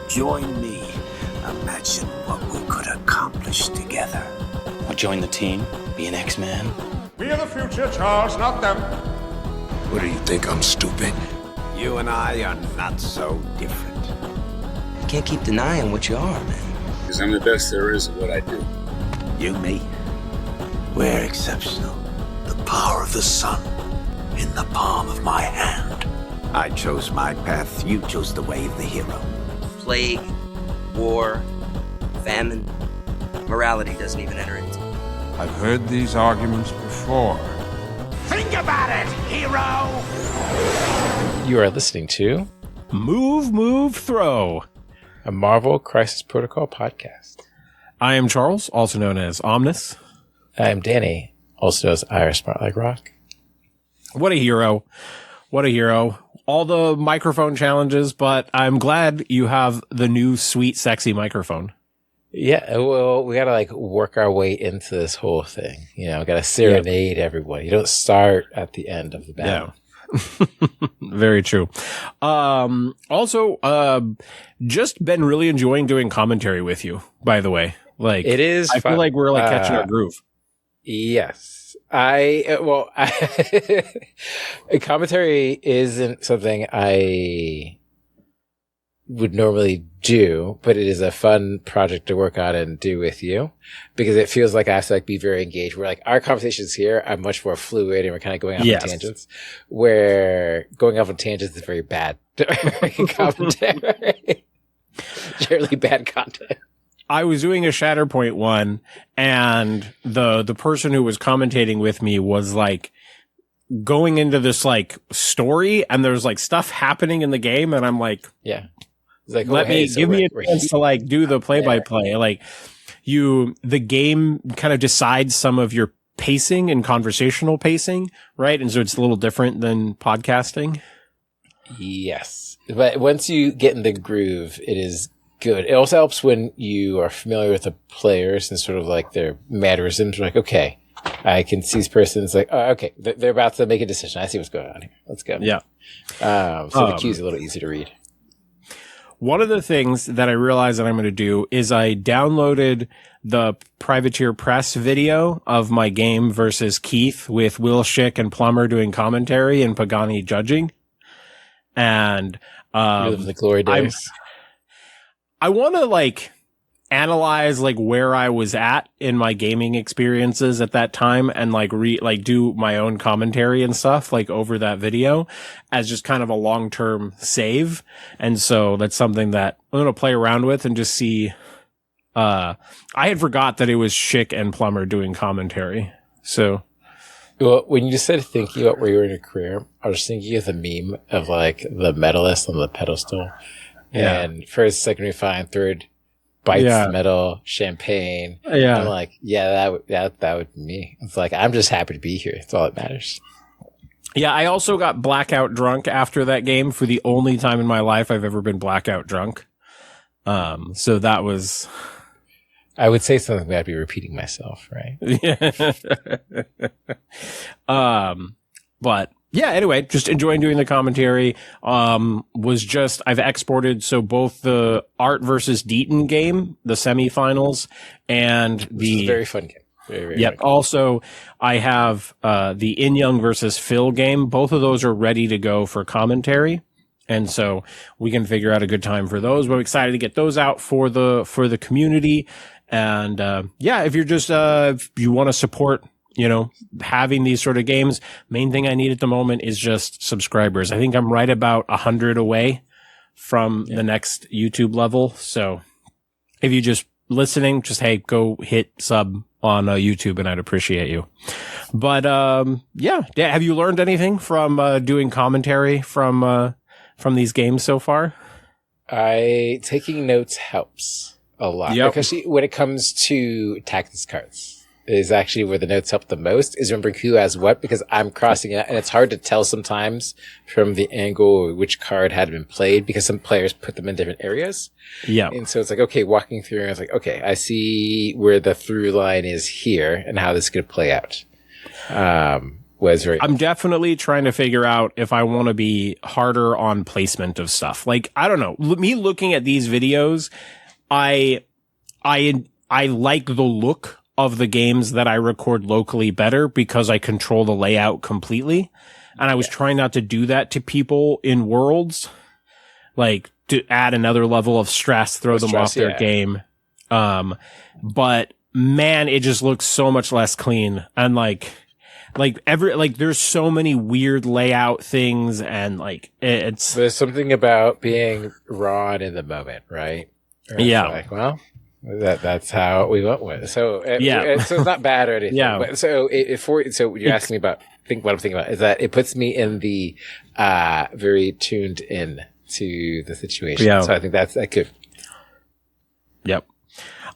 Join me. Imagine what we could accomplish together. I'll join the team, be an X-Man. We are the future, Charles, not them. What do you think, I'm stupid? You and I are not so different. You can't keep denying what you are, man. Because I'm the best there is at what I do. You, me, we're exceptional. The power of the sun in the palm of my hand. I chose my path, you chose the way of the hero. Plague, war, famine, morality doesn't even enter into it. I've heard these arguments before. Think about it, hero! You are listening to Move, Throw, a Marvel Crisis Protocol podcast. I am Charles, also known as Omnis. I am Danny, also known as Ira Smart Like Rock. What a hero. What a hero. All the microphone challenges, but I'm glad you have the new sweet, sexy microphone. Yeah, well, we gotta work our way into this whole thing. You know, gotta serenade everyone. You don't start at the end of the battle. Yeah. Very true. Also, just been really enjoying doing commentary with you, by the way. It is I fun. feel like we're catching our groove. Yes. Commentary isn't something I would normally do, but it is a fun project to work on and do with you because it feels like I have to be very engaged. Where our conversations here are much more fluid and we're kind of going off on tangents. Where going off on tangents is very bad commentary. Generally bad content. I was doing a Shatterpoint one, and the person who was commentating with me was going into this story, and there's stuff happening in the game, and I'm yeah. Give me a chance to do the play-by-play. The game kind of decides some of your pacing and conversational pacing, right? And so it's a little different than podcasting. Yes. But once you get in the groove, it is good. It also helps when you are familiar with the players and sort of their mannerisms. You're okay, I can see this person's okay, they're about to make a decision. I see what's going on here. Let's go. Yeah. So the cue's a little easy to read. One of the things that I realized that I'm going to do is I downloaded the Privateer Press video of my game versus Keith with Will Schick and Plummer doing commentary and Pagani judging. And Relive the glory days. I want to analyze where I was at in my gaming experiences at that time and do my own commentary and stuff over that video as just kind of a long-term save. And so that's something that I'm going to play around with and just see. I had forgot that it was Schick and Plummer doing commentary. So. Well, when you said thinking about where you were in your career, I was thinking of the meme of the medalist on the pedestal. Yeah. And first, second, refined, third, bites the medal, champagne. Yeah. I'm that would be me. It's I'm just happy to be here. That's all that matters. Yeah, I also got blackout drunk after that game for the only time in my life I've ever been blackout drunk. So that was... I would say something, but I'd be repeating myself, right? But yeah, anyway, just enjoying doing the commentary. I've exported both the Art versus Deaton game, the semifinals, and Which is a very fun game. Very, very fun game. Also, I have the In Young versus Phil game. Both of those are ready to go for commentary. And so we can figure out a good time for those. We're excited to get those out for the community. And if you're just if you want to support having these sort of games, main thing I need at the moment is just subscribers. I think I'm right about 100 away from the next YouTube level. So if you just listening, just, hey, go hit sub on YouTube and I'd appreciate you. But, have you learned anything from doing commentary from these games so far? Taking notes helps a lot. Yep. Because when it comes to tactics cards, is actually where the notes help the most, is remembering who has what, because I'm crossing it, and it's hard to tell sometimes from the angle which card had been played, because some players put them in different areas. Yeah. And so it's okay, walking through, and I was okay, I see where the through line is here, and how this is going to play out. was very. I'm definitely trying to figure out if I want to be harder on placement of stuff. Like, I don't know. Me looking at these videos, I like the look of the games that I record locally better because I control the layout completely. And I was trying not to do that to people in Worlds, like to add another level of stress, throw them off their game. But man, it just looks so much less clean. And there's so many weird layout things, and there's something about being raw and in the moment, right? Yeah. Like, well, that's how we went with it. So so it's not bad or anything. Yeah. But so you're asking me about. What I'm thinking about is that it puts me in the very tuned in to the situation. Yeah. So I think that could. Yep.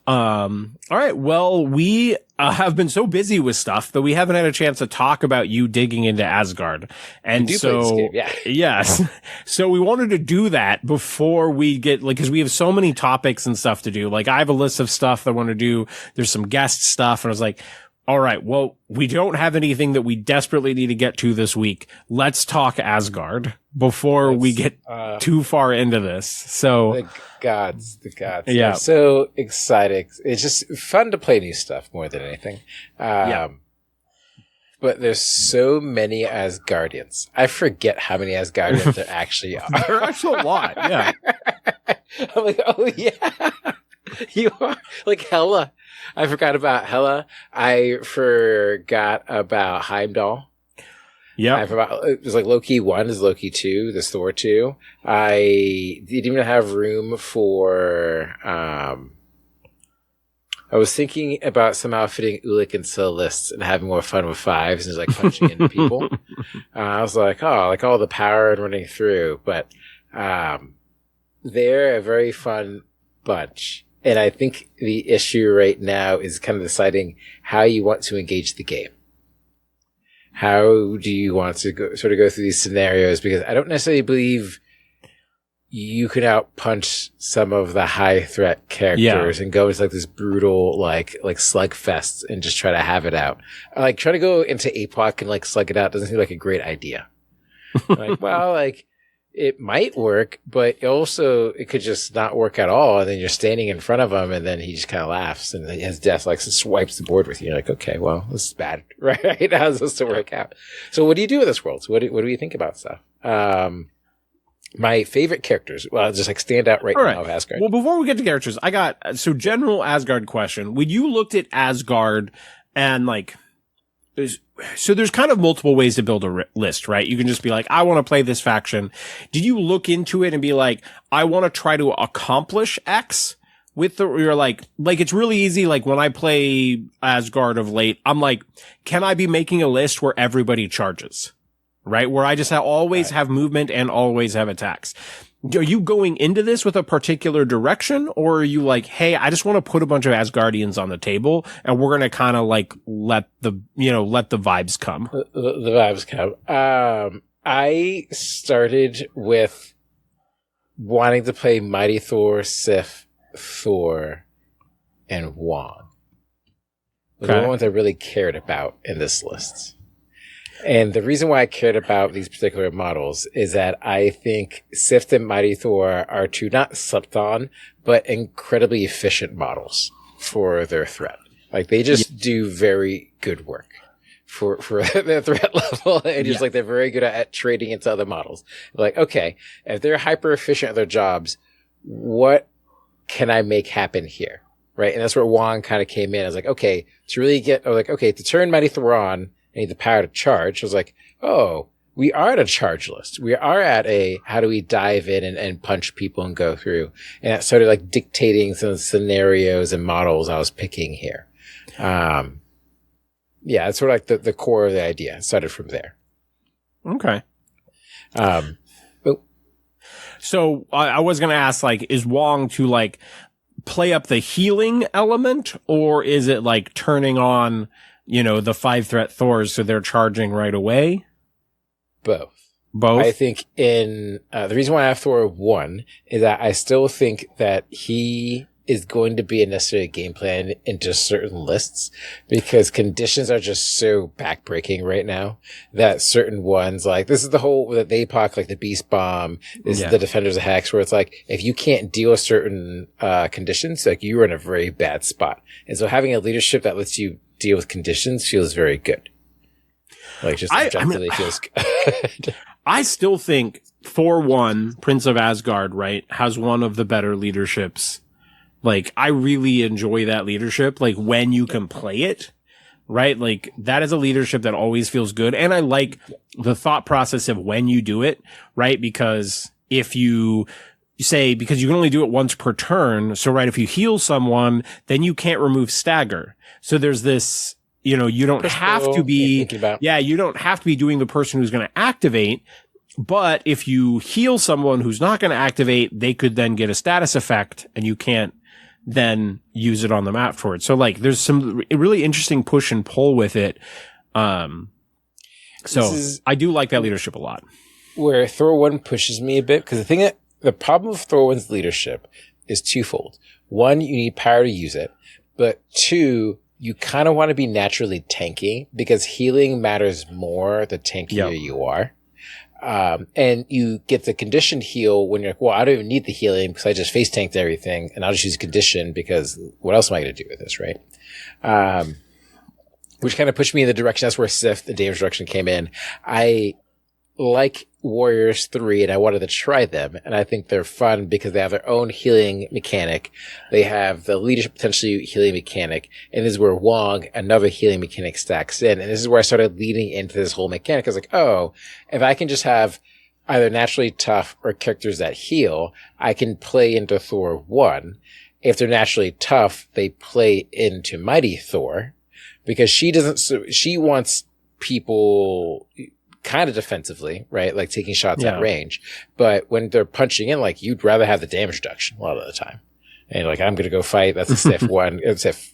All right. Well, we have been so busy with stuff that we haven't had a chance to talk about you digging into Asgard. And so, yes. So we wanted to do that before we get, cause we have so many topics and stuff to do. Like, I have a list of stuff that I want to do. There's some guest stuff. And I was like, all right, well, we don't have anything that we desperately need to get to this week. Let's talk Asgard before we get too far into this. So the gods. Yeah. I'm so excited. It's just fun to play new stuff more than anything. But there's so many Asgardians. I forget how many Asgardians there actually are. There are actually a lot. Yeah. I'm like, oh yeah. You are like Hela. I forgot about Hela. I forgot about Heimdall. Yeah. It was like Loki 1 is Loki 2, there's Thor 2. I didn't even have room for, I was thinking about somehow fitting Ulik into lists and having more fun with 5s and just like punching into people. I was like, oh, like all the power and running through. But, they're a very fun bunch. And I think the issue right now is kind of deciding how you want to engage the game. How do you want to go through these scenarios? Because I don't necessarily believe you can outpunch some of the high threat characters and go into like this brutal, like slugfest and just try to have it out. Like trying to go into APOC and like slug it out doesn't seem like a great idea. Like, well, like, it might work, but it could just not work at all. And then you're standing in front of him and then he just kind of laughs and his death like swipes the board with you. You're like, okay, well, this is bad, right? How's this to work out? So what do you do with this world? So what do we think about stuff? My favorite characters, just like stand out right now of Asgard. Well, before we get to characters, I got, general Asgard question. When you looked at Asgard and there's kind of multiple ways to build a list, right? You can just be like, I want to play this faction. Did you look into it and be like, I want to try to accomplish X with you're like, it's really easy. Like when I play Asgard of late, I'm like, can I be making a list where everybody charges, right? Where I just always have movement and always have attacks. Are you going into this with a particular direction, or are you like, hey, I just want to put a bunch of Asgardians on the table and we're going to kind of like let the vibes come? The vibes come. I started with wanting to play Mighty Thor, Sif, Thor, and Wong. Okay. The ones I really cared about in this list. And the reason why I cared about these particular models is that I think Sif and Mighty Thor are two not slept on, but incredibly efficient models for their threat. Like they just do very good work for their threat level. And just like they're very good at trading into other models. Like, okay, if they're hyper efficient at their jobs, what can I make happen here? Right. And that's where Wong kind of came in. I was like, okay, to turn Mighty Thor on, I need the power to charge. I was like, oh, we are at a charge list. We are at how do we dive in and punch people and go through? And it started like dictating some scenarios and models I was picking here. It's sort of like the core of the idea. It started from there. Okay. So I was going to ask, like, is Wong to like play up the healing element, or is it like turning on, the 5 threat Thors so they're charging right away? Both. I think the reason why I have Thor 1 is that I still think that he is going to be a necessary game plan into certain lists because conditions are just so backbreaking right now that certain ones, like this is the whole that they APOC, like the Beast Bomb, this is the Defenders of Hex, where it's like if you can't deal with certain conditions, like you're in a very bad spot. And so having a leadership that lets you deal with conditions feels very good. Like just objectively feels good. I still think Thor 1, Prince of Asgard, right, has one of the better leaderships. Like, I really enjoy that leadership, like, when you can play it, right? Like, that is a leadership that always feels good. And I like the thought process of when you do it, right? Because if you say, because you can only do it once per turn, so, right, if you heal someone, then you can't remove stagger. So there's this, you know, you don't have to be, you don't have to be doing the person who's going to activate. But if you heal someone who's not going to activate, they could then get a status effect and you can't then use it on the map for it. So like there's some really interesting push and pull with it. So I do like that leadership a lot. Where Thor 1 pushes me a bit, because the problem with Thor 1's leadership is twofold. One, you need power to use it, but two, you kind of want to be naturally tanky because healing matters more the tankier you are. And you get the conditioned heal when you're like, well, I don't even need the healing because I just face tanked everything and I'll just use condition because what else am I going to do with this, right? Which kind of pushed me in the direction. That's where Sif, the damage reduction came in. I like Warriors 3 and I wanted to try them. And I think they're fun because they have their own healing mechanic. They have the leadership potentially healing mechanic. And this is where Wong, another healing mechanic, stacks in. And this is where I started leading into this whole mechanic. I was like, oh, if I can just have either naturally tough or characters that heal, I can play into Thor 1. If they're naturally tough, they play into Mighty Thor because she wants people kind of defensively, right? Like taking shots at range. But when they're punching in, like you'd rather have the damage reduction a lot of the time. And like, I'm going to go fight. That's a Sif one. Sif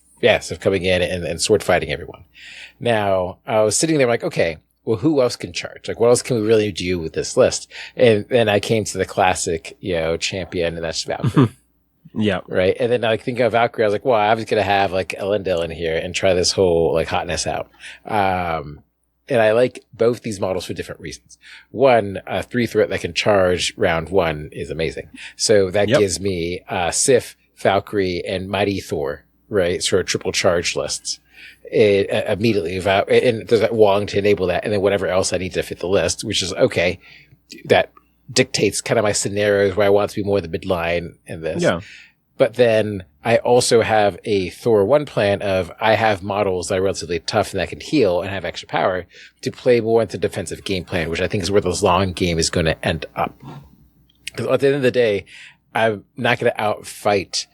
coming in and sword fighting everyone. Now I was sitting there like, okay, well, who else can charge? Like, what else can we really do with this list? And then I came to the classic, champion, and that's Valkyrie. Yeah. Right. And then I think of Valkyrie. I was like, well, I was going to have like Elendil in here and try this whole like hotness out. And I like both these models for different reasons. One, a 3-threat that can charge round 1 is amazing. So that gives me Sif, Valkyrie, and Mighty Thor, right? Sort of triple charge lists. Immediately, and there's that Wong to enable that, and then whatever else I need to fit the list, which is okay. That dictates kind of my scenarios where I want to be more the midline in this. Yeah. But then I also have a Thor 1 plan of I have models that are relatively tough and that can heal and have extra power to play more into defensive game plan, which I think is where this long game is going to end up. Because at the end of the day, I'm not going to outfight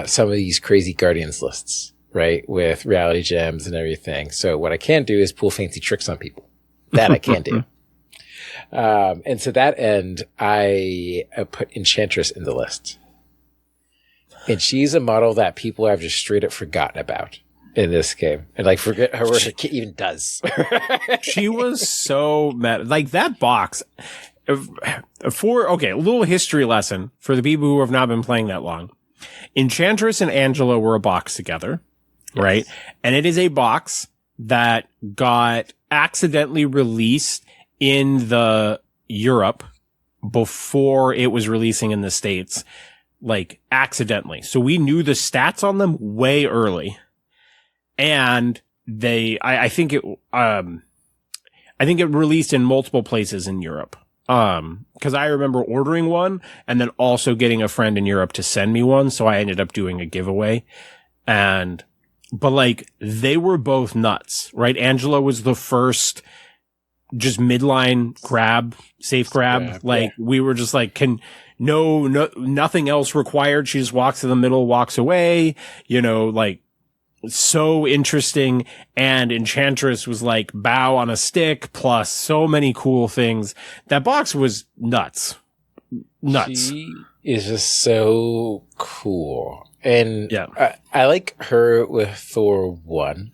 some of these crazy Guardians lists, right? With reality gems and everything. So what I can do is pull fancy tricks on people. That I can do. And to that end, I put Enchantress in the list. And she's a model that people have just straight up forgotten about in this game. And like forget her what her kit even does. She was so mad. Like that box a little history lesson for the people who have not been playing that long. Enchantress and Angela were a box together, right? And it is a box that got accidentally released in the Europe before it was releasing in the States. Like accidentally. So we knew the stats on them way early. And I think it released in multiple places in Europe. Cause I remember ordering one and then also getting a friend in Europe to send me one. So I ended up doing a giveaway but like they were both nuts, right? Angela was the first just midline safe grab. We were just like, nothing else required. She just walks to the middle, walks away, like so interesting. And Enchantress was like bow on a stick plus so many cool things. That box was nuts. She is just so cool. And I like her with Thor 1,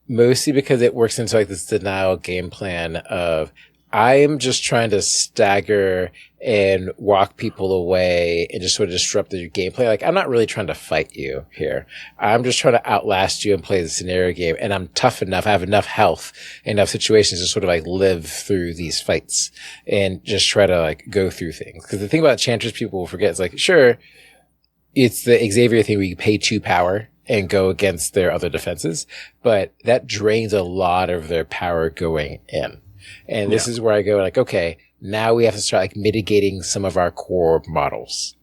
mostly because it works into like this denial game plan of I am just trying to stagger and walk people away and just sort of disrupt their gameplay. Like, I'm not really trying to fight you here. I'm just trying to outlast you and play the scenario game. And I'm tough enough. I have enough health, enough situations to sort of like live through these fights and just try to like go through things. Because the thing about Enchantress people will forget is like, sure, it's the Xavier thing where you pay 2 power and go against their other defenses, but that drains a lot of their power going in. And this is where I go like, okay, now we have to start like mitigating some of our core models.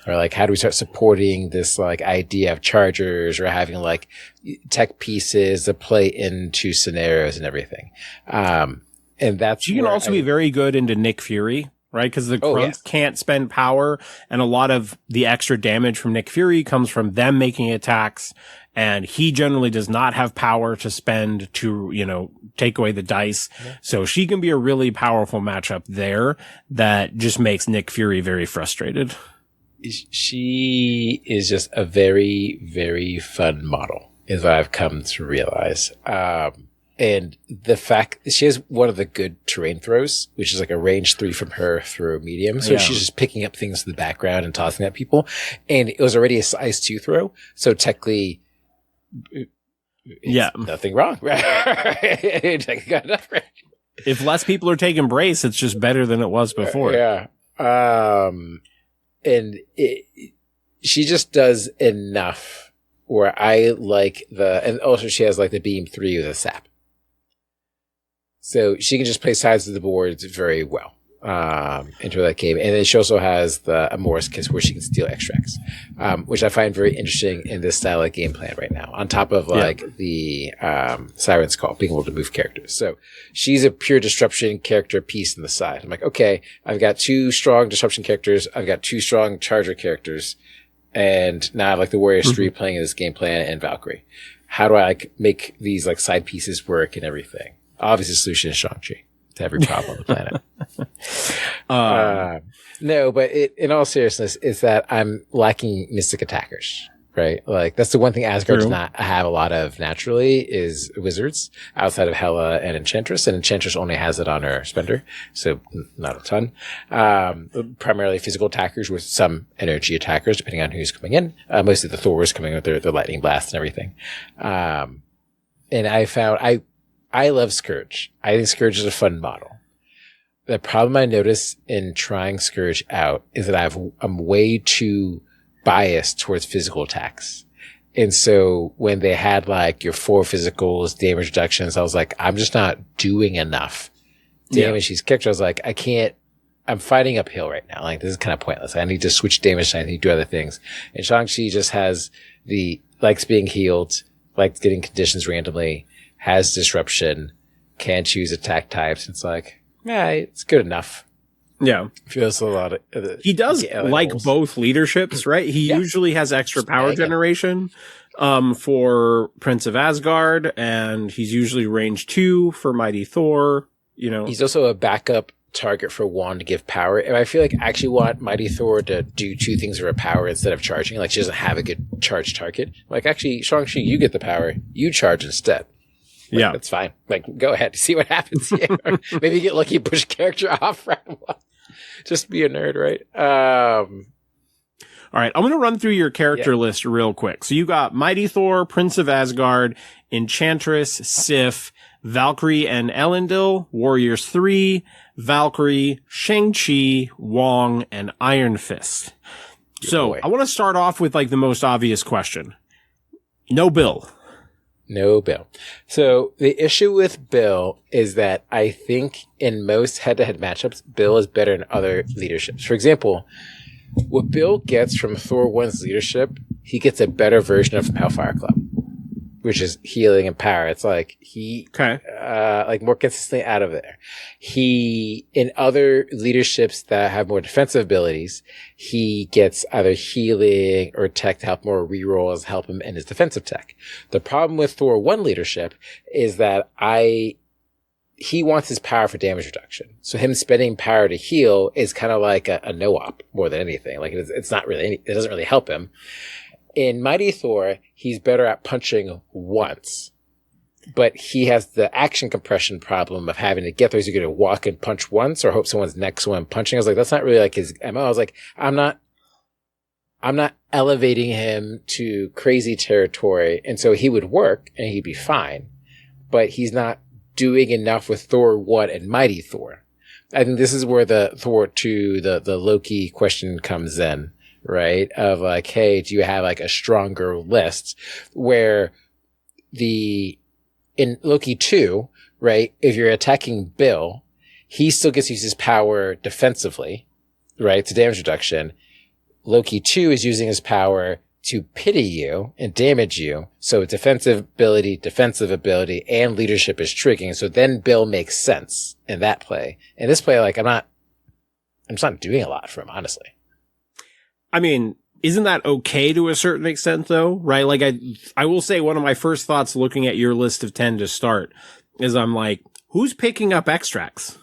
Or like, how do we start supporting this like idea of chargers or having like tech pieces that play into scenarios and everything. And that's, you can also be very good into Nick Fury, right? Because the grunts can't spend power, and a lot of the extra damage from Nick Fury comes from them making attacks, and he generally does not have power to spend to, you know, take away the dice. So she can be a really powerful matchup there that just makes Nick Fury very frustrated. She is just a very, very fun model, is what I've come to realize. And the fact she has one of the good terrain throws, which is like a range 3 from her through medium. So she's just picking up things in the background and tossing at people. And it was already a size 2 throw. So technically, nothing wrong. Got enough range. If less people are taking brace, it's just better than it was before. And she just does enough where I like and also she has like the beam 3 with a sap. So she can just play sides of the boards very well, into that game. And then she also has the Amoris Kiss where she can steal extracts, which I find very interesting in this style of game plan right now, on top of like the, Siren's Call, being able to move characters. So she's a pure disruption character piece in the side. I'm like, okay, I've got 2 strong disruption characters. I've got 2 strong charger characters. And now I have like the Warrior Street playing in this game plan and Valkyrie. How do I like make these like side pieces work and everything? Obviously, the solution is Shang-Chi to every problem on the planet. No, but in all seriousness, is that I'm lacking mystic attackers, right? Like, that's the one thing Asgard does not have a lot of naturally is wizards outside of Hela and Enchantress. And Enchantress only has it on her spender, so not a ton. Primarily physical attackers with some energy attackers, depending on who's coming in. Mostly the Thors coming with their lightning blast and everything. And I found I love Scourge. I think Scourge is a fun model. The problem I notice in trying Scourge out is that I'm way too biased towards physical attacks. And so when they had like your 4 physicals, damage reductions, I was like, I'm just not doing enough damage. She's kicked. I was like, I'm fighting uphill right now. Like, this is kind of pointless. I need to switch damage. I need to do other things. And Shang-Chi just has likes being healed, likes getting conditions randomly, has disruption, can choose attack types. It's like, it's good enough. Yeah. Feels a lot of, he does like both leaderships, right? He usually has extra power generation, for Prince of Asgard, and he's usually range 2 for Mighty Thor, you know. He's also a backup target for Wand to give power. And I feel like I actually want Mighty Thor to do 2 things with her power instead of charging. Like, she doesn't have a good charge target. Like, actually, Shang-Chi, you get the power. You charge instead. Like, that's fine. Like, go ahead. See what happens here. Maybe you get lucky, push character off round 1. Just be a nerd, right? All right. I'm going to run through your character list real quick. So you got Mighty Thor, Prince of Asgard, Enchantress, Sif, Valkyrie and Elendil, Warriors 3, Valkyrie, Shang-Chi, Wong, and Iron Fist. I want to start off with like the most obvious question. No Bill. No Bill. So the issue with Bill is that I think in most head-to-head matchups, Bill is better in other leaderships. For example, what Bill gets from Thor 1's leadership, he gets a better version of from Hellfire Club, which is healing and power. It's like like more consistently out of there. He, in other leaderships that have more defensive abilities, he gets either healing or tech to help more rerolls, help him in his defensive tech. The problem with Thor 1 leadership is that he wants his power for damage reduction. So him spending power to heal is kind of like a no-op more than anything. Like, it's not really, it doesn't really help him. In Mighty Thor, he's better at punching once. but he has the action compression problem of having to get there. Is he going to walk and punch once or hope someone's next one punching? I was like, that's not really like his MO. I was like, I'm not elevating him to crazy territory. And so he would work and he'd be fine, but he's not doing enough with Thor 1 and Mighty Thor. I think this is where the Thor 2, the Loki question comes in, right? Of like, hey, do you have like a stronger list where in Loki 2, right? If you're attacking Bill, he still gets to use his power defensively, right? To damage reduction. Loki 2 is using his power to pity you and damage you. So defensive ability, and leadership is triggering. So then Bill makes sense in that play. In this play, like, I'm just not doing a lot for him, honestly. I mean, isn't that okay to a certain extent though? Right? Like I will say one of my first thoughts looking at your list of 10 to start is I'm like, who's picking up extracts?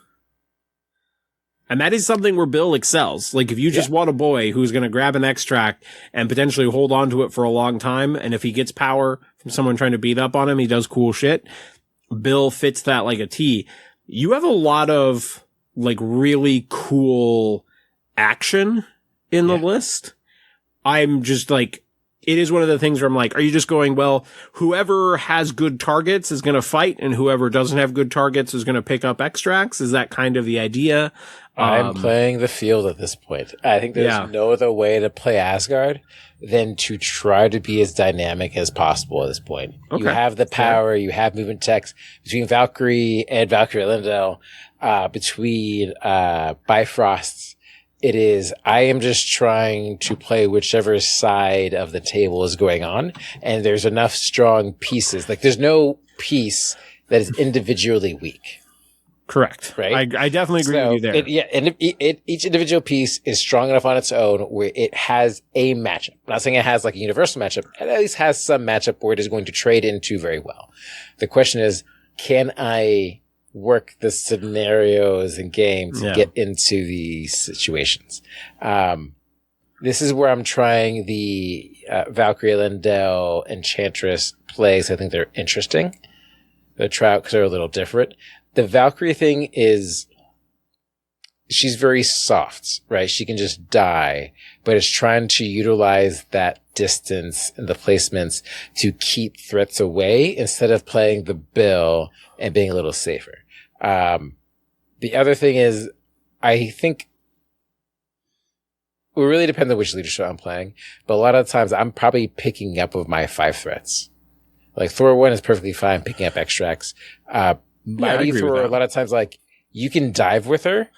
And that is something where Bill excels. Like if you just want a boy who's going to grab an extract and potentially hold on to it for a long time, and if he gets power from someone trying to beat up on him, he does cool shit. Bill fits that like a T. You have a lot of like really cool action in the list. I'm just like, it is one of the things where I'm like, are you just going, well, whoever has good targets is going to fight and whoever doesn't have good targets is going to pick up extracts? Is that kind of the idea? I'm playing the field at this point. I think there's no other way to play Asgard than to try to be as dynamic as possible at this point. Okay. You have the power, you have movement checks between Valkyrie and Valkyrie Lindell, between Bifrost. I am just trying to play whichever side of the table is going on, and there's enough strong pieces. Like there's no piece that is individually weak. Correct. Right. I definitely agree with you there. And each individual piece is strong enough on its own where it has a matchup. I'm not saying it has like a universal matchup. It at least has some matchup where it is going to trade into very well. The question is, can I work the scenarios and games to get into these situations? This is where I'm trying the Valkyrie Lindell Enchantress plays. I think they're interesting. The Trout, because they're a little different. The Valkyrie thing is, she's very soft, right? She can just die, but it's trying to utilize that distance and the placements to keep threats away instead of playing the Bill and being a little safer. The other thing is, I think it really depends on which leadership I'm playing, but a lot of times I'm probably picking up with my 5 threats. Like Thor 1 is perfectly fine picking up extracts. Mighty Thor, a lot of times, like, you can dive with her,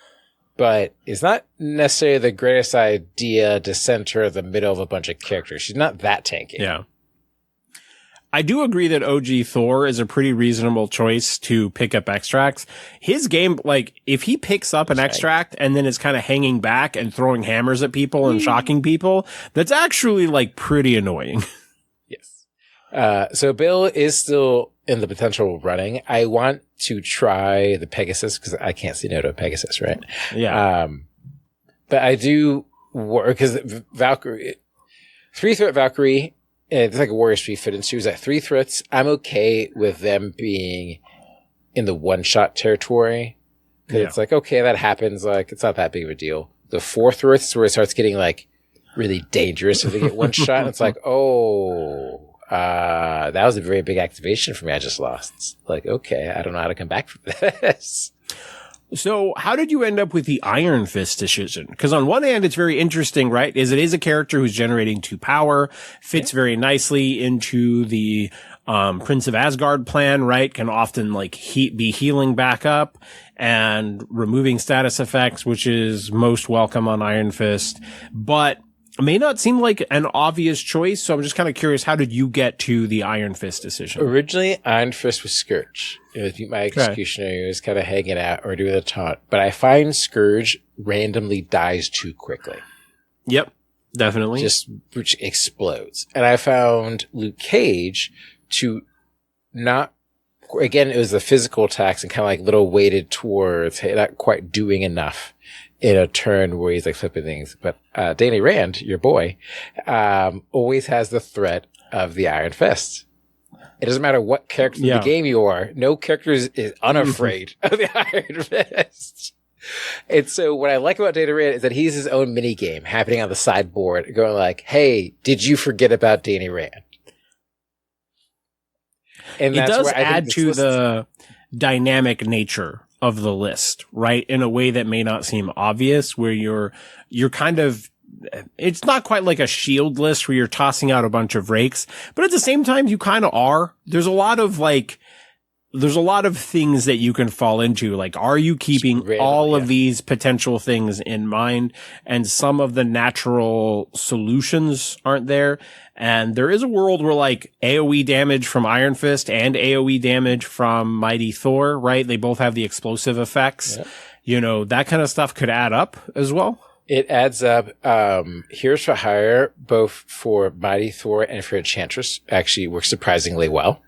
but it's not necessarily the greatest idea to send her in the middle of a bunch of characters. She's not that tanky. Yeah. I do agree that OG Thor is a pretty reasonable choice to pick up extracts. His game, like, if he picks up an extract and then is kind of hanging back and throwing hammers at people and shocking people, that's actually, like, pretty annoying. Yes. So Bill is still in the potential running. I want to try the Pegasus because I can't say no to a Pegasus, right? Yeah. But I do work because Valkyrie, 3-threat Valkyrie, it's like a Warrior Street fit into. Is at 3 threats. I'm okay with them being in the one-shot territory because it's like, okay, that happens. Like, it's not that big of a deal. The 4 threats where it starts getting like really dangerous if they get one shot. And it's like, that was a very big activation for me. I just lost. It's like, okay, I don't know how to come back from this. So how did you end up with the Iron Fist decision? Because on one hand, it's very interesting, right? It is a character who's generating 2 power, fits very nicely into the Prince of Asgard plan, right? Can often like be healing back up and removing status effects, which is most welcome on Iron Fist. But it may not seem like an obvious choice, so I'm just kind of curious, how did you get to the Iron Fist decision? Originally, Iron Fist was Scourge. It was my executioner. He was kind of hanging out or doing a taunt. But I find Scourge randomly dies too quickly. Yep, definitely. Which explodes. And I found Luke Cage to not, again, it was the physical attacks and kind of like little weighted towards, hey, not quite doing enough in a turn where he's like flipping things. But Danny Rand, your boy, always has the threat of the Iron Fist. It doesn't matter what character in the game you are. No character is unafraid of the Iron Fist. And so what I like about Data Rand is that he's his own mini game happening on the sideboard, going like, "Hey, did you forget about Danny Rand?" And it does add to the dynamic nature of the list, right? In a way that may not seem obvious, where you're kind of, it's not quite like a shield list where you're tossing out a bunch of rakes, but at the same time, you kind of are. There's a lot of things that you can fall into. Like, are you keeping all of these potential things in mind? And some of the natural solutions aren't there. And there is a world where like AoE damage from Iron Fist and AoE damage from Mighty Thor, right? They both have the explosive effects. Yep. You know, that kind of stuff could add up as well. It adds up. Here's for Hire, both for Mighty Thor and for Enchantress, actually works surprisingly well.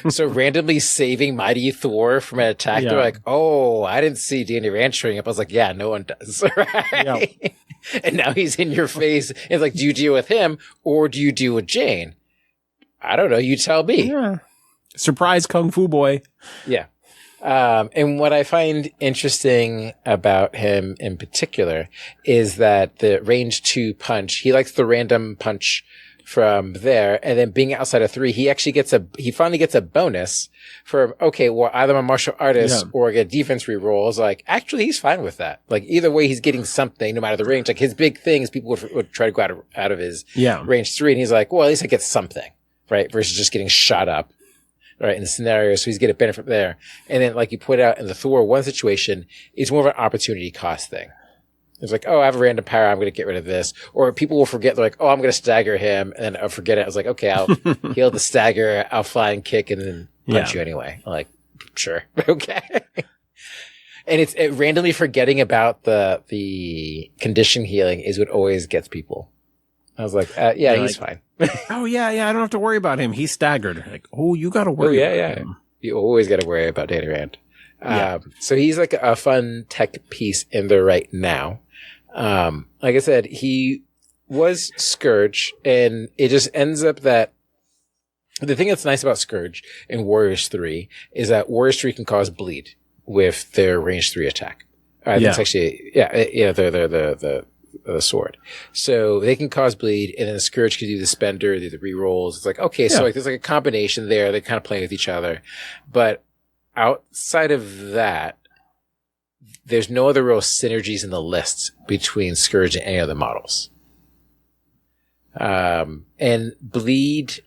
So randomly saving Mighty Thor from an attack, they're like, "Oh, I didn't see Danny Rand showing up." I was like, "Yeah, no one does." Right? Yep. And now he's in your face. It's like, do you deal with him or do you deal with Jane? I don't know. You tell me. Yeah. Surprise Kung Fu boy. Yeah. And what I find interesting about him in particular is that the range 2 punch, he likes the random punch from there. And then being outside of 3, he finally gets a bonus for, okay, well, either I'm a martial artist or get defense rerolls. Like, actually, he's fine with that. Like, either way, he's getting something no matter the range. Like, his big thing is people would try to go out of his range 3. And he's like, well, at least I get something, right? Versus just getting shot up. Right, in the scenario, so he's getting a benefit there. And then, like you put out in the Thor one situation, it's more of an opportunity cost thing. It's like, oh, I have a random power, I'm going to get rid of this. Or people will forget, they're like, oh, I'm going to stagger him, and then I'll forget it. I was like, okay, I'll heal the stagger, I'll fly and kick, and then punch you anyway. I'm like, sure, okay. And it's randomly forgetting about the condition healing is what always gets people. I was like, yeah, he's fine. Oh, yeah, I don't have to worry about him. He's staggered. Like, oh, you got to worry about him. You always got to worry about Danny Rand. So he's like a fun tech piece in there right now. Like I said, he was Scourge, and it just ends up that the thing that's nice about Scourge in Warriors 3 is that Warriors 3 can cause bleed with their range 3 attack. That's actually, the sword. So they can cause bleed, and then the Scourge can do the spender, do the rerolls. It's like, okay, so like there's like a combination there. They're kind of playing with each other. But outside of that, there's no other real synergies in the list between Scourge and any other models. And bleed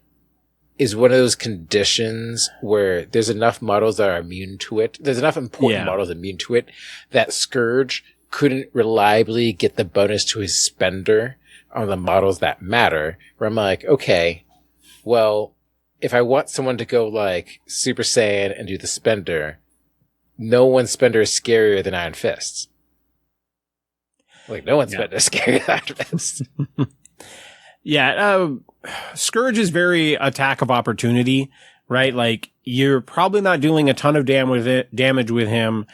is one of those conditions where there's enough models that are immune to it. There's enough important models immune to it that Scourge couldn't reliably get the bonus to his spender on the models that matter, where I'm like, okay, well, if I want someone to go like Super Saiyan and do the spender, no one's spender is scarier than Iron Fists. Like, no one's spender is scarier than Iron Fists. Scourge is very attack of opportunity, right? Like, you're probably not doing a ton of damage with him,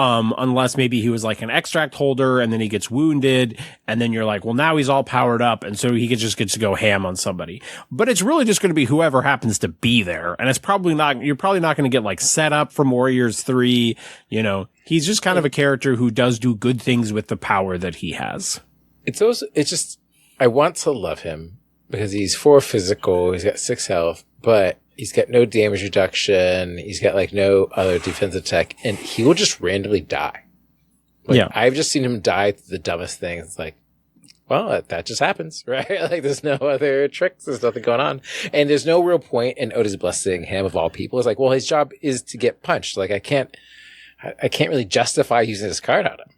unless maybe he was like an extract holder and then he gets wounded and then you're like, well, now he's all powered up. And so he just gets to go ham on somebody, but it's really just going to be whoever happens to be there. And you're probably not going to get like set up from Warriors 3. You know, he's just kind of a character who does do good things with the power that he has. I want to love him because he's 4 physical. He's got 6 health, but he's got no damage reduction. He's got like no other defensive tech, and he will just randomly die. I've just seen him die to the dumbest things. It's like, well, that just happens, right? Like, there's no other tricks. There's nothing going on, and there's no real point in Otis blessing him of all people. It's like, well, his job is to get punched. Like, I can't really justify using this card on him.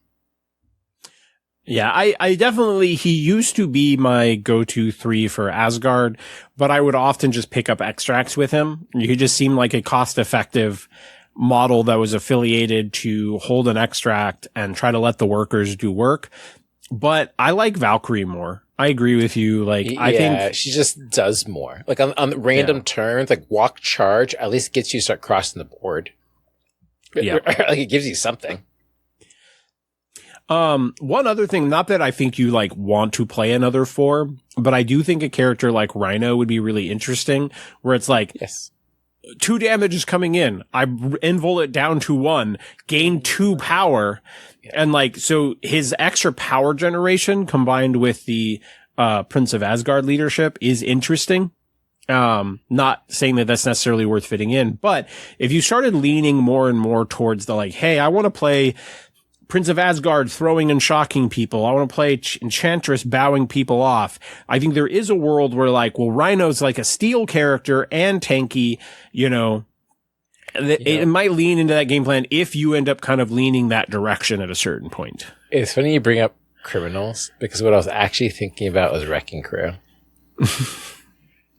Yeah, I definitely, he used to be my go-to 3 for Asgard, but I would often just pick up extracts with him. He just seemed like a cost-effective model that was affiliated to hold an extract and try to let the workers do work. But I like Valkyrie more. I agree with you. Like, I think she just does more. Like on random turns, like walk charge, at least gets you to start crossing the board. Yeah. Like, it gives you something. One other thing, not that I think you like want to play another 4, but I do think a character like Rhino would be really interesting, where it's like, 2 damage is coming in. I invul it down to 1, gain 2 power. And like, so his extra power generation combined with the, Prince of Asgard leadership is interesting. Not saying that that's necessarily worth fitting in, but if you started leaning more and more towards the like, hey, I want to play Prince of Asgard throwing and shocking people. I want to play Enchantress bowing people off. I think there is a world where like, well, Rhino's like a steel character and tanky, you know, it might lean into that game plan if you end up kind of leaning that direction at a certain point. It's funny you bring up criminals because what I was actually thinking about was Wrecking Crew.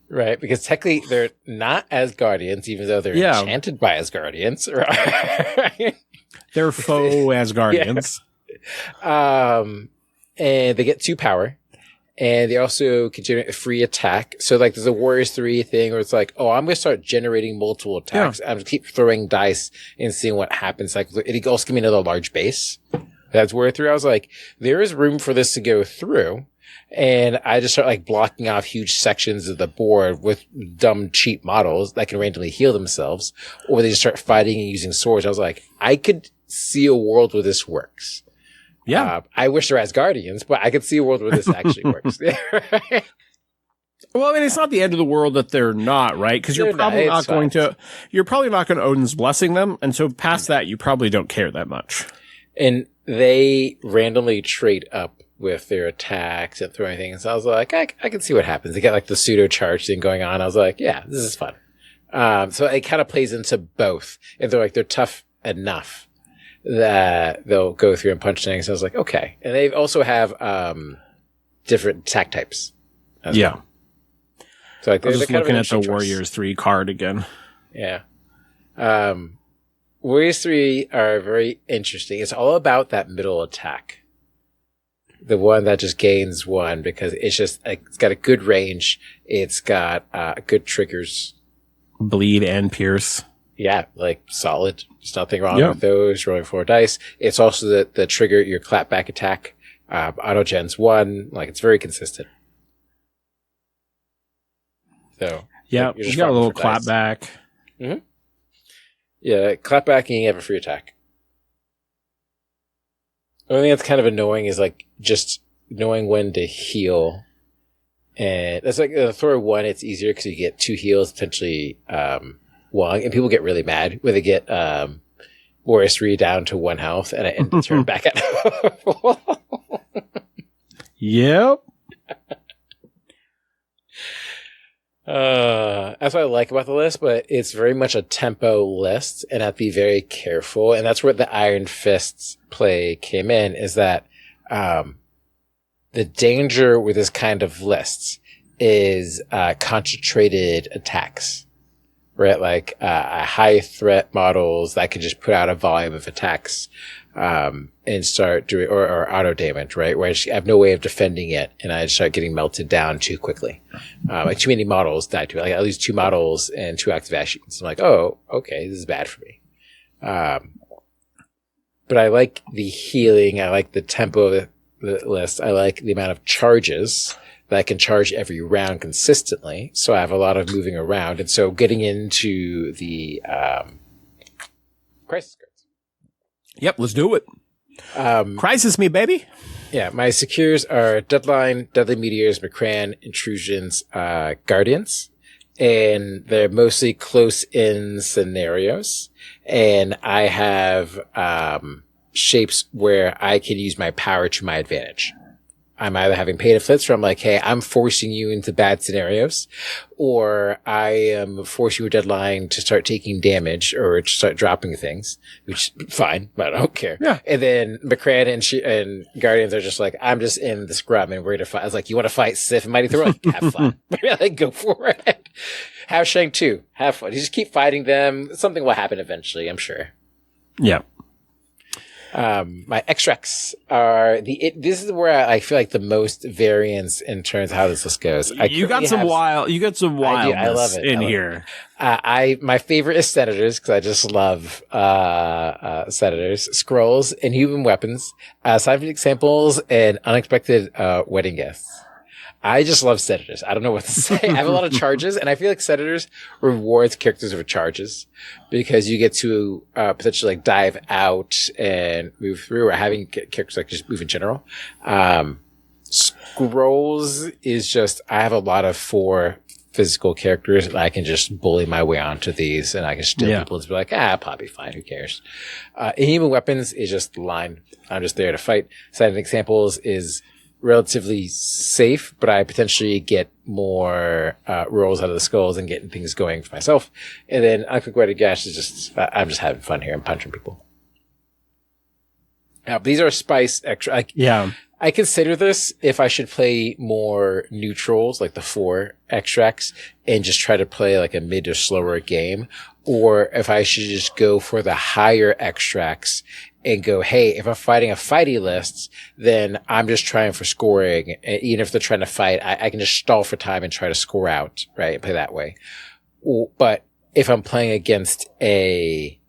Right, because technically they're not Asgardians, even though they're enchanted by Asgardians. Right? They're faux Asgardians. And they get 2 power. And they also can generate a free attack. So like there's a Warriors 3 thing where it's like, oh, I'm going to start generating multiple attacks. I'm going to keep throwing dice and seeing what happens. Like it also give me another large base. That's Warrior 3. I was like, there is room for this to go through. And I just start like blocking off huge sections of the board with dumb, cheap models that can randomly heal themselves, or they just start fighting and using swords. I was like, I could see a world where this works. Yeah. I wish there were Asgardians, but I could see a world where this actually works. Well, I mean, it's not the end of the world that they're not, right? Because you're probably not going to Odin's blessing them. And so past that, you probably don't care that much. And they randomly trade up with their attacks and throwing things. So I was like, I can see what happens. They get like the pseudo charge thing going on. I was like, yeah, this is fun. So it kind of plays into both. And they're tough enough that they'll go through and punch things. I was like, okay. And they also have, different attack types. Yeah. Well. So like, I was just looking at the choice. Warriors 3 card again. Yeah. Warriors 3 are very interesting. It's all about that middle attack. The one that just gains 1 because it's got a good range. It's got good triggers. Bleed and pierce. Yeah, like solid. There's nothing wrong with those. Rolling 4 dice. It's also the trigger, your clapback attack. Auto gens 1. Like it's very consistent. So yeah, you got a little clapback. Mm-hmm. Yeah, clapback and you have a free attack. The only thing that's kind of annoying is like just knowing when to heal. And that's like Thor 1, it's easier because you get 2 heals, potentially 1. And people get really mad when they get Warriors 3 down to 1 health and I end the turn back at Yep. That's what I like about the list, but it's very much a tempo list and I have to be very careful. And that's where the Iron Fists play came in, is that the danger with this kind of lists is concentrated attacks, right? Like high threat models that can just put out a volume of attacks and start doing or auto damage, right? Where I have no way of defending it, and I start getting melted down too quickly. Like too many models die to it. Like at least 2 models and 2 activations. I'm like, oh, okay, this is bad for me. But I like the healing. I like the tempo of the list. I like the amount of charges that I can charge every round consistently. So I have a lot of moving around, and so getting into the crisis cards. Yep, let's do it. Crisis me, baby. Yeah, my secures are Deadline, Deadly Meteors, McCran, Intrusions, Guardians. And they're mostly close-in scenarios. And I have shapes where I can use my power to my advantage. I'm either having Pain of Flits where I'm like, hey, I'm forcing you into bad scenarios, or I am forcing your Deadline to start taking damage or to start dropping things, which fine, but I don't care. Yeah. And then McCran and Guardians are just like, I'm just in the scrum and we're going to fight. I was like, you want to fight Sif and Mighty Thor? Like, have fun. Like, go for it. Have Shang 2. Have fun. You just keep fighting them. Something will happen eventually, I'm sure. Yeah. My extracts are this is where I feel like the most variance in terms of how this list goes. You got some wildness I love it. in here. My favorite is Senators because I just love, Senators, Scrolls, Inhuman Weapons, Scientific Samples, and Unexpected, Wedding Guests. I just love senators. I don't know what to say. I have a lot of charges, and I feel like senators rewards characters with charges because you get to potentially like dive out and move through, or having characters like just move in general. Scrolls is just, I have a lot of 4 physical characters, and I can just bully my way onto these, and I can steal people and be like, I'll probably fine. Who cares? Inhuman weapons is just the line. I'm just there to fight. Citing examples is relatively safe, but I potentially get more rolls out of the skulls and getting things going for myself. And then Unquick Wetted Gash is just, I'm just having fun here and punching people. Now, these are spice extra. I consider this if I should play more neutrals, like the 4 extracts, and just try to play like a mid or slower game, or if I should just go for the higher extracts and go, hey, if I'm fighting a fighty list, then I'm just trying for scoring. And even if they're trying to fight, I can just stall for time and try to score out, right? And play that way. But if I'm playing against a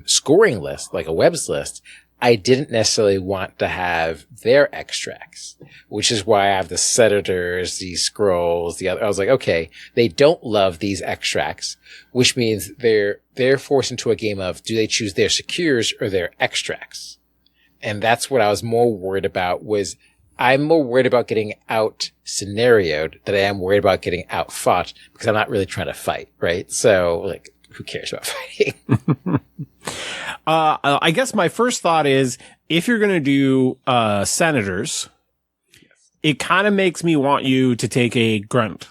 scoring list, like a webs list, I didn't necessarily want to have their extracts, which is why I have the senators, these scrolls, the other. I was like, okay, they don't love these extracts, which means they're forced into a game of, do they choose their secures or their extracts? And that's what I was more worried about. Was I'm more worried about getting out scenarioed than I am worried about getting out fought, because I'm not really trying to fight, right? So like, who cares about fighting? I guess my first thought is, if you're going to do senators, it kind of makes me want you to take a grunt,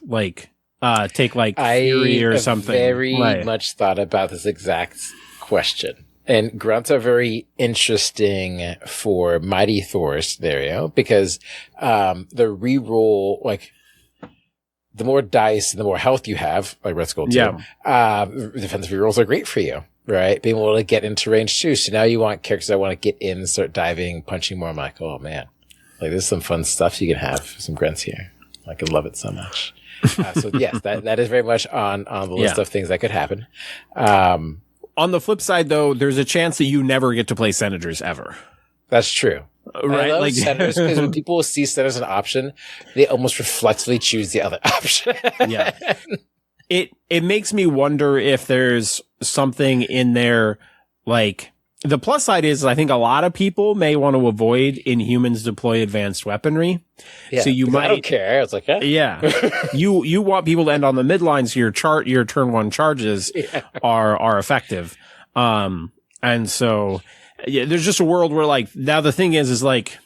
take like Fury or something. I very much thought about this exact question. And grunts are very interesting for Mighty Thor scenario, because the reroll, like, the more dice and the more health you have, like Red Skull 2, defensive rerolls are great for you, right? Being able to get into range too. So now you want characters that want to get in, start diving, punching more. I'm like, oh man, like there's some fun stuff you can have for some grunts here. I could love it so much. So yes, that is very much on the list of things that could happen. On the flip side though, there's a chance that you never get to play senators ever. That's true. Right, I love senators because when people see senators as an option, they almost reflexively choose the other option. Yeah. It makes me wonder if there's something in there, like, the plus side is I think a lot of people may want to avoid Inhumans deploy advanced weaponry. Yeah, so you might, I don't care. It's like, yeah, you want people to end on the midline so your turn 1 charges are effective. And so, yeah, there's just a world where, like, now the thing is like,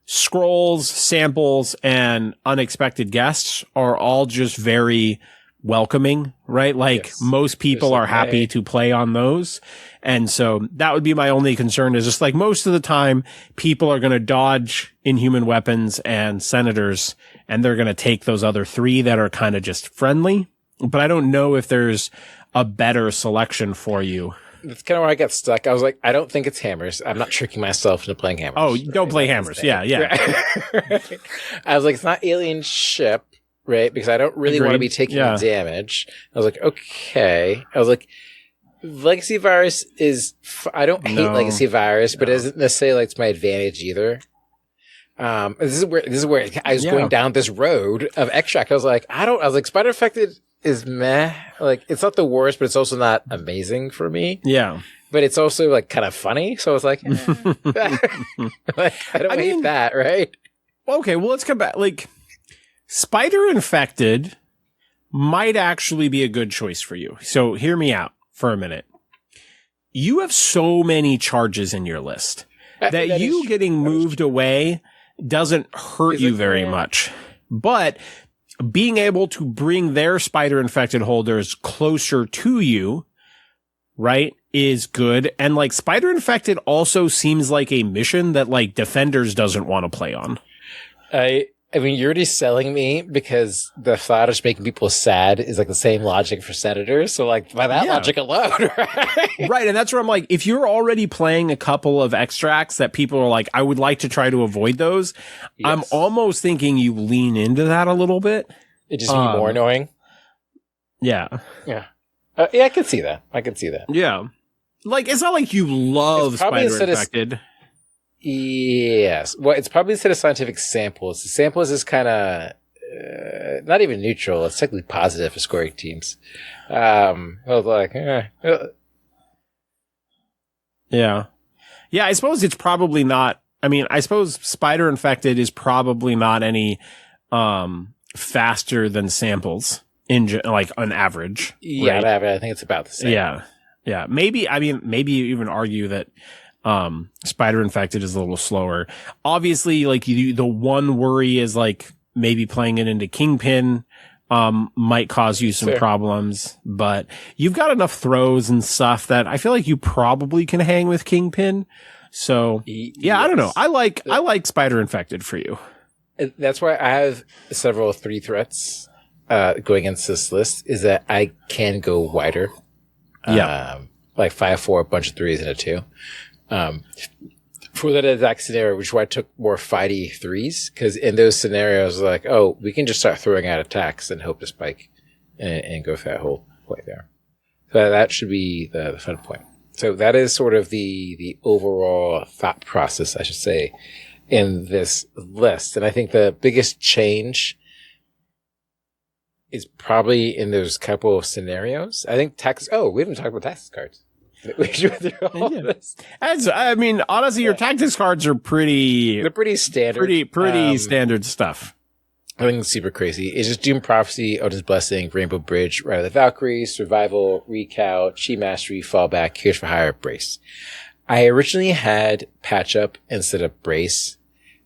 scrolls, samples, and unexpected guests are all just very welcoming, right? Like, most people are happy to play on those. And so that would be my only concern, is just like, most of the time people are going to dodge Inhuman weapons and senators, and they're going to take those other 3 that are kind of just friendly. But I don't know if there's a better selection for you. That's kind of where I got stuck. I was like, I don't think it's hammers. I'm not tricking myself into playing hammers. Oh, don't play hammers. Yeah. Right. I was like, it's not alien ship, right? Because I don't really want to be taking damage. I was like, okay. I was like, Legacy Virus is, I don't hate Legacy Virus, but it isn't necessarily like it's my advantage either. This is where I was going down this road of extract. I was like, Spider Infected is meh. Like, it's not the worst, but it's also not amazing for me. Yeah. But it's also like kind of funny. So it's like, like, I don't hate that, right? Okay, well, let's come back. Like, Spider Infected might actually be a good choice for you. So hear me out for a minute. You have so many charges in your list that you getting moved away doesn't hurt you very much. But being able to bring their Spider Infected holders closer to you, right, is good. And like, Spider Infected also seems like a mission that like Defenders doesn't want to play on. I mean, you're already selling me, because the thought of making people sad is like the same logic for senators. So like, by that logic alone, right? Right. And that's where I'm like, if you're already playing a couple of extracts that people are like, I would like to try to avoid those, I'm almost thinking you lean into that a little bit. It just be more annoying. Yeah. Yeah. Yeah, I can see that. Yeah. Like, it's not like you love Spider Infected. Yes. Well, it's probably instead of scientific samples. The samples is kind of not even neutral. It's technically positive for scoring teams. I was like, Yeah. Yeah, I suppose it's probably not. I mean, I suppose Spider Infected is probably not any faster than Samples like on average. yeah, right? I think it's about the same. Yeah. Yeah. Maybe you even argue that Spider Infected is a little slower. Obviously, like the one worry is like maybe playing it into Kingpin might cause you some problems, but you've got enough throws and stuff that I feel like you probably can hang with Kingpin. So yeah, I don't know. I like Spider Infected for you. That's why I have several 3 threats going against this list, is that I can go wider. Yeah. Like 5-4, a bunch of 3s and a 2. For that exact scenario, which is why I took more fighty 3s, because in those scenarios, like, oh, we can just start throwing out attacks and hope to spike and go for that whole play there. So that should be the fun point. So that is sort of the overall thought process, I should say, in this list. And I think the biggest change is probably in those couple of scenarios. I think we haven't talked about tactics cards. We should go through all this. I mean, honestly, your tactics cards are They're pretty standard. Pretty standard stuff. Nothing super crazy. It's just Doom Prophecy, Odin's Blessing, Rainbow Bridge, Ride of the Valkyrie, Survival, Recal, Chi Mastery, Fallback, Here's for Hire, Brace. I originally had Patch Up instead of Brace,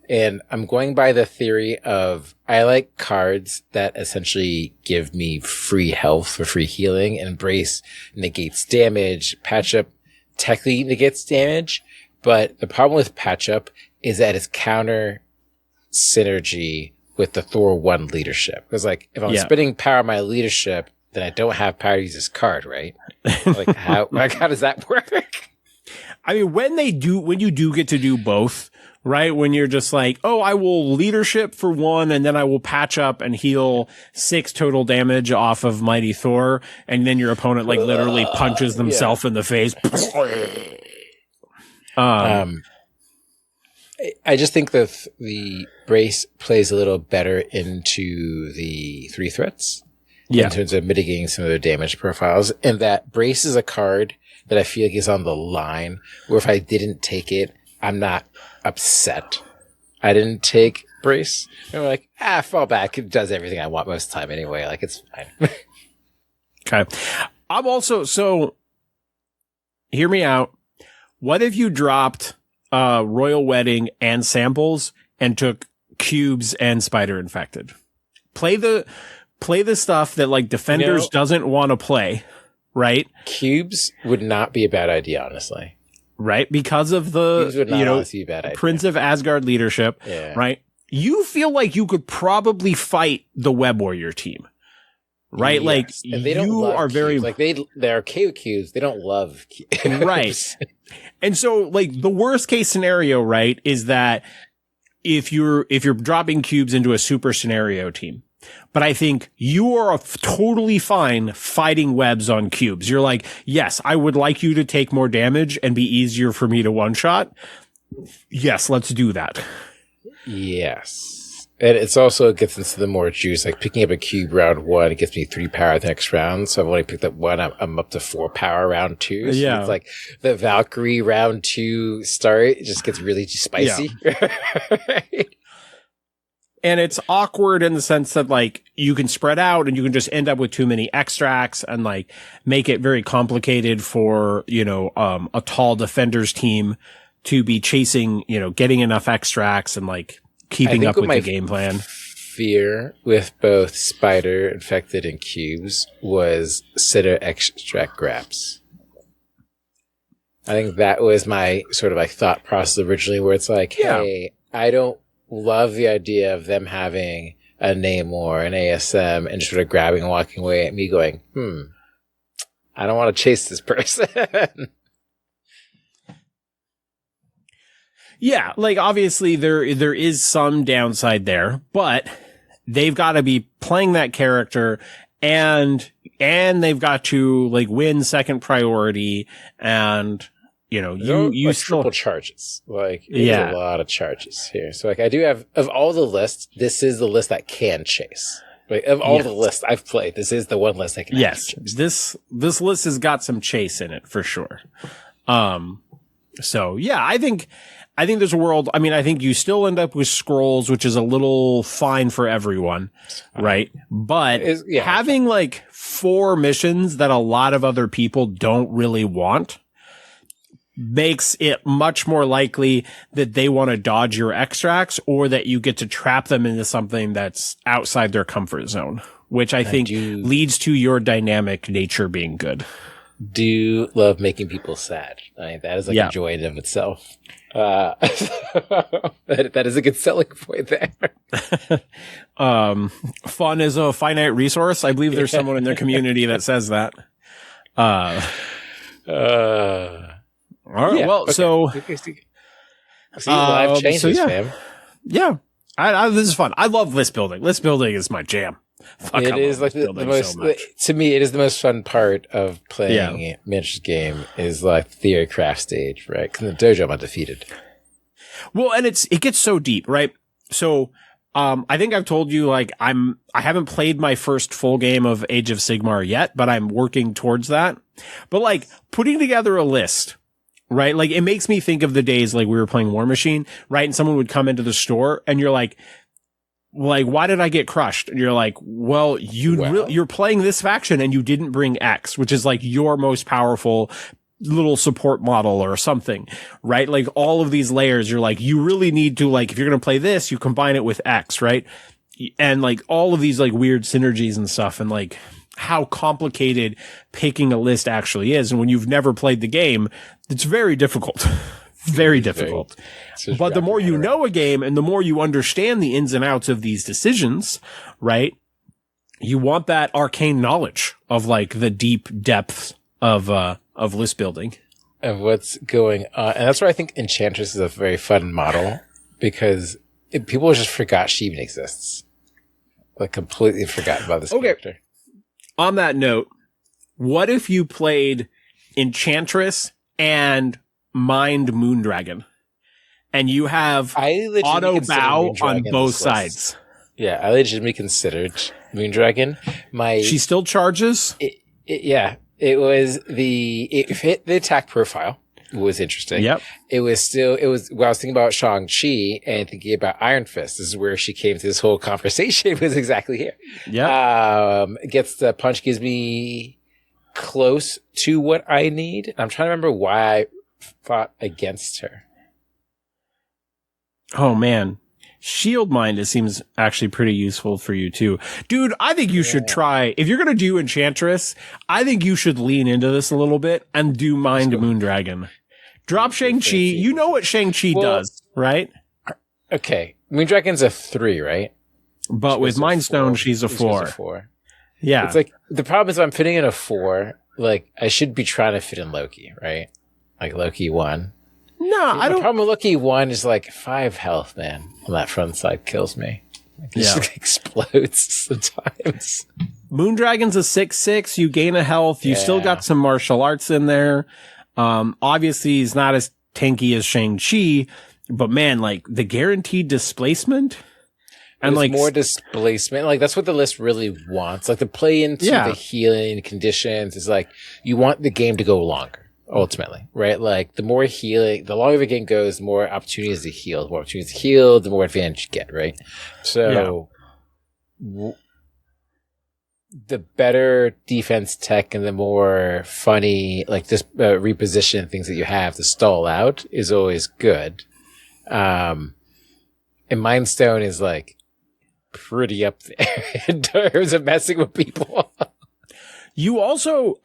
and I'm going by the theory of I like cards that essentially give me free health or free healing, and Brace negates damage. Patch Up technically negates damage, but the problem with Patch Up is that it's counter synergy with the Thor 1 leadership. Because like, if I'm spending power on my leadership, then I don't have power to use this card, right? Like how does that work? I mean, when you do get to do both, right? When you're just like, oh, I will leadership for 1 and then I will patch up and heal 6 total damage off of Mighty Thor. And then your opponent like literally punches themselves in the face. I just think that the Brace plays a little better into the 3 threats in terms of mitigating some of their damage profiles. And that Brace is a card that I feel like is on the line where if I didn't take it, I'm not upset. I didn't take Brace. And we're like, fall back. It does everything I want most of the time anyway. Like, it's fine. Okay. I'm also, so hear me out. What if you dropped Royal Wedding and Samples and took Cubes and Spider Infected? Play the stuff that like Defenders doesn't want to play, right? Cubes would not be a bad idea, honestly. Right? Because of the, Prince of Asgard leadership, right? You feel like you could probably fight the Web Warrior team, right? Yes. Like, and they don't love are cubes. very, like they're okay with cubes. They don't love cubes. Right. And so like the worst case scenario, right, is that if you're dropping cubes into a super scenario team, but I think you are totally fine fighting webs on cubes. You're like, yes, I would like you to take more damage and be easier for me to one shot. Yes, let's do that. Yes. And it's also gets into the more juice, like picking up a cube round 1, it gets me 3 power the next round. So I've only picked up 1, I'm up to 4 power round 2. So it's like the Valkyrie round 2 start, it just gets really spicy. Yeah. Right? And it's awkward in the sense that like you can spread out and you can just end up with too many extracts and like make it very complicated for, a tall Defenders team to be chasing, getting enough extracts and like keeping up with the game plan. Fear with both Spider, Infected, and Cubes was Sitter extract grabs. I think that was my sort of like thought process originally, where it's like, hey, I don't love the idea of them having a Namor, an ASM, and just sort of grabbing and walking away at me going, I don't want to chase this person. Yeah, like obviously there is some downside there, but they've got to be playing that character and they've got to like win second priority and you still triple charges. Like, there's a lot of charges here. So like, I do have, of all the lists, this is the list that can chase. Like, of all the lists I've played, this is the one list that can. Yes, this list has got some chase in it for sure. So yeah, I think there's a world. I mean, I think you still end up with scrolls, which is a little fine for everyone, right? But having like 4 missions that a lot of other people don't really want makes it much more likely that they want to dodge your extracts or that you get to trap them into something that's outside their comfort zone, which I think leads to your dynamic nature being good. Do love making people sad. I mean, that is like a joy in of itself. That is a good selling point there. Fun is a finite resource. I believe there's someone in their community that says that. All right. Well, okay. So live changes, fam. Yeah. This is fun. I love list building. List building is my jam. It is like the most, to me, it is the most fun part of playing a miniatures game is like the theory craft stage, right? Because in the dojo, I'm undefeated. Well, and it gets so deep, right? So, I think I've told you, like, I haven't played my first full game of Age of Sigmar yet, but I'm working towards that. But like putting together a list, right? Like it makes me think of the days like we were playing War Machine, right? And someone would come into the store and you're like, why did I get crushed? And you're like, well, you're playing this faction and you didn't bring X, which is like your most powerful little support model or something, right? Like all of these layers, you're like, you really need to, like, if you're going to play this, you combine it with X, right? And like all of these like weird synergies and stuff and like how complicated picking a list actually is. And when you've never played the game, it's very difficult. Very difficult. But the more you know a game and the more you understand the ins and outs of these decisions, right? You want that arcane knowledge of like the deep depths of list building. Of what's going on. And that's where I think Enchantress is a very fun model because people just forgot she even exists. Like completely forgot about this character. On that note, what if you played Enchantress and Mind Moondragon, and you have auto bow on both sides? Yeah, I legitimately considered Moondragon. She still charges? It fit the attack profile. It was interesting. Yep. When I was thinking about Shang-Chi and thinking about Iron Fist. This is where she came to this whole conversation. Was exactly here. Yeah. Gets the punch, gives me close to what I need. I'm trying to remember why I fought against her. Oh man, Shield Mind seems actually pretty useful for you too, dude. I think you should try, if you're gonna do Enchantress, I think you should lean into this a little bit and do Mind Moondragon. Drop Shang-Chi. You know what Shang-Chi does, right? Okay, Moondragon's a 3, right? But with Mind Stone, she's a 4. Yeah, it's like the problem is I'm fitting in a 4. Like I should be trying to fit in Loki, right? Like Loki 1. No, I don't. The problem with Loki 1 is like 5 health, man. On that front side kills me. Like, it just like, explodes sometimes. Moondragon's a 6/6. You gain a health. You still got some martial arts in there. Obviously he's not as tanky as Shang-Chi, but man, like the guaranteed displacement and like more displacement. Like that's what the list really wants. Like the play into the healing conditions is like, you want the game to go longer. Ultimately, right? Like the more healing, the longer the game goes, the more opportunities to heal. The more opportunities to heal, the more advantage you get, right? So the better defense tech and the more funny, like this reposition things that you have to stall out is always good. And Mind Stone is like pretty up there in terms of messing with people. You also,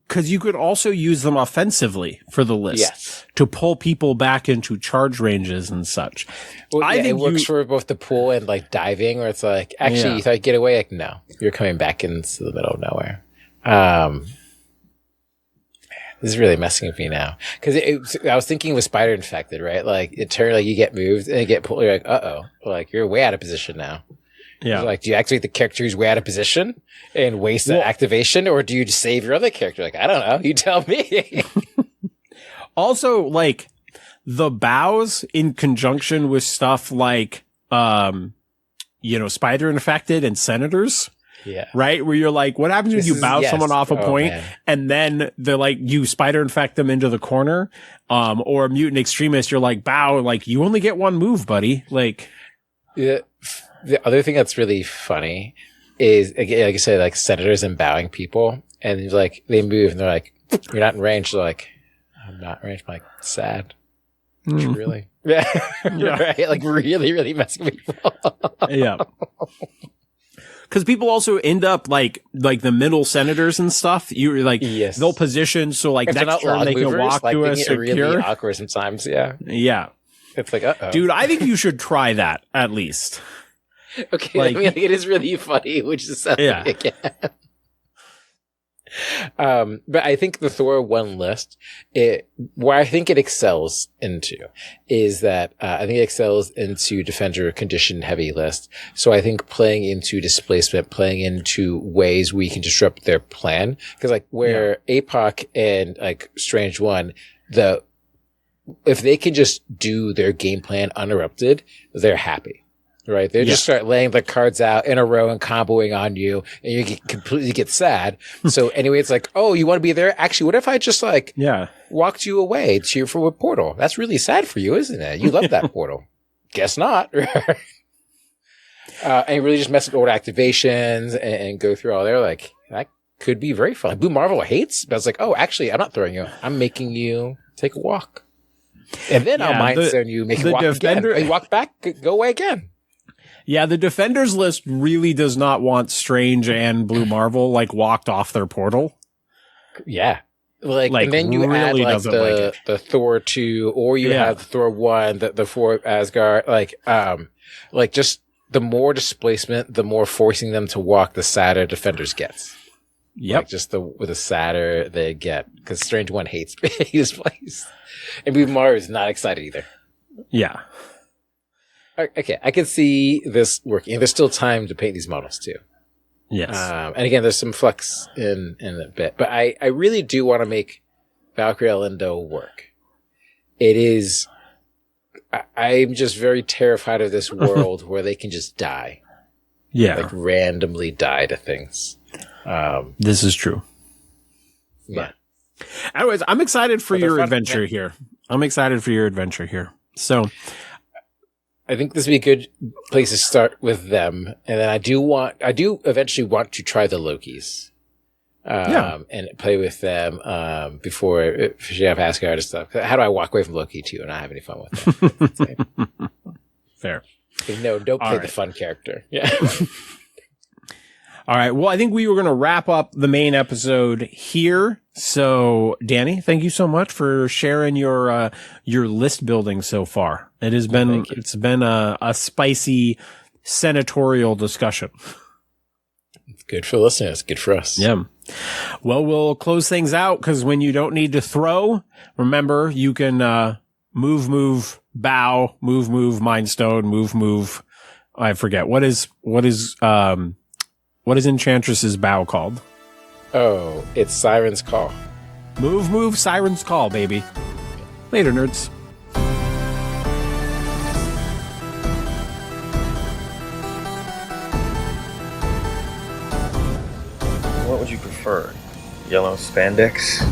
cause you could also use them offensively for the list to pull people back into charge ranges and such. Well, I think it works for both the pull and like diving, where it's like, actually, you thought you'd get away. Like, no, you're coming back into the middle of nowhere. This is really messing with me now. Cause I was thinking with Spider Infected, right? Like it turned like you get moved and you get pulled. You're like, like you're way out of position now. Yeah. Like, do you activate the character who's way out of position and waste the activation, or do you just save your other character? Like, I don't know. You tell me. Also, like, the bows in conjunction with stuff like, spider infected and senators. Yeah. Right? Where you're like, what happens when you bow someone off a point and then they're like, you spider infect them into the corner? Or a mutant extremist, you're like, bow, like, you only get one move, buddy. Like, the other thing that's really funny is, again, like I said, like senators and bowing people, and like they move and they're like, you're not in range. They're like, I'm not in range. I'm like, sad. Really? Yeah. Right? Like really, really messing people. Yeah. Because people also end up like the middle senators and stuff. You're like, they'll position so like if next turn they can walk to a secure. Really awkward sometimes. Yeah. Yeah. It's like, uh-oh. Dude, I think you should try that at least. Okay, like, I mean, it is really funny, which is something again. But I think the Thor 1 list, where I think it excels into is that, I think it excels into defender condition heavy list. So I think playing into displacement, playing into ways we can disrupt their plan. Cause like where APOC and like Strange One, if they can just do their game plan uninterrupted, they're happy. Right. They just start laying the cards out in a row and comboing on you and you completely get sad. So anyway, it's like, oh, you want to be there? Actually, what if I just like walked you away to your forward portal? That's really sad for you, isn't it? You love that portal. Guess not. And really just mess with order activations and go through all there. Like, that could be very fun. Blue Marvel hates, but it's like, oh, actually, I'm not throwing you. I'm making you take a walk. And then I'll mind zone you, make you walk again. You walk back, go away again. Yeah, the Defenders list really does not want Strange and Blue Marvel like walked off their portal. Yeah. Like and then you really add like the Thor 2, or you have the Thor 1, the 4 Asgard, like just the more displacement, the more forcing them to walk, the sadder Defenders gets. Yep. Like just the sadder they get. Because Strange One hates his place. And Blue Marvel is not excited either. Yeah. Okay, I can see this working. There's still time to paint these models too. Yes. And again, there's some flux in a bit, but I really do want to make Valkyrie Elindo work. It is, I'm just very terrified of this world where they can just die. Yeah. Like randomly die to things. This is true. Yeah. Anyways, I'm excited for your adventure here. So, I think this would be a good place to start with them. And then I do eventually want to try the Lokis. And play with them, before you have Asgard and stuff. How do I walk away from Loki too and not have any fun with them? Fair. No, don't play the fun character. Yeah. All right. Well, I think we were going to wrap up the main episode here. So, Danny, thank you so much for sharing your list building so far. It's been a spicy senatorial discussion. It's good for listeners. Good for us. Yeah. Well, we'll close things out because when you don't need to throw, remember you can, move, bow, move, mind stone, move. I forget. What is Enchantress's bow called? Oh, it's Siren's Call. Move, Siren's Call, baby. Later, nerds. What would you prefer? Yellow spandex